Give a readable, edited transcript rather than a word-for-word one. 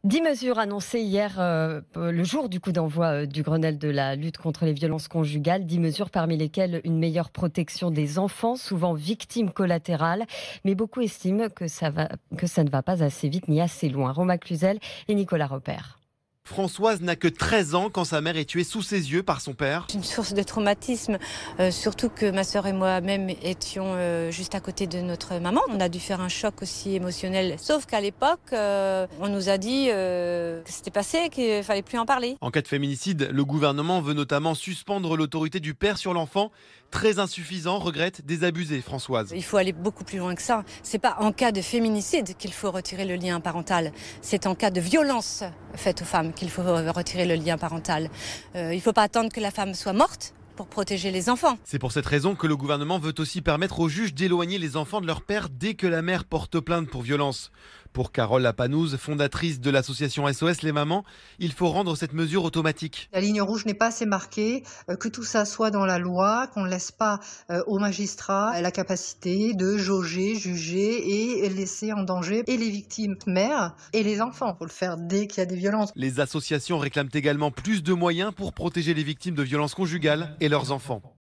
10 mesures annoncées hier, le jour du coup d'envoi du Grenelle de la lutte contre les violences conjugales. 10 mesures parmi lesquelles une meilleure protection des enfants, souvent victimes collatérales. Mais beaucoup estiment que ça ne va pas assez vite ni assez loin. Roma Cluzel et Nicolas Repère. Françoise n'a que 13 ans quand sa mère est tuée sous ses yeux par son père. Une source de traumatisme, surtout que ma sœur et moi-même étions juste à côté de notre maman. On a dû faire un choc aussi émotionnel. Sauf qu'à l'époque, on nous a dit que c'était passé, qu'il fallait plus en parler. En cas de féminicide, le gouvernement veut notamment suspendre l'autorité du père sur l'enfant. Très insuffisant, regrette désabusée Françoise. Il faut aller beaucoup plus loin que ça. C'est pas en cas de féminicide qu'il faut retirer le lien parental. C'est en cas de violence faite aux femmes qu'il faut retirer le lien parental. Il ne faut pas attendre que la femme soit morte pour protéger les enfants. C'est pour cette raison que le gouvernement veut aussi permettre aux juges d'éloigner les enfants de leur père dès que la mère porte plainte pour violence. Pour Carole Lapanouse, fondatrice de l'association SOS Les Mamans, il faut rendre cette mesure automatique. La ligne rouge n'est pas assez marquée, que tout ça soit dans la loi, qu'on ne laisse pas aux magistrats la capacité de jauger, juger et laisser en danger et les victimes mères et les enfants. Il faut le faire dès qu'il y a des violences. Les associations réclament également plus de moyens pour protéger les victimes de violences conjugales et leurs enfants.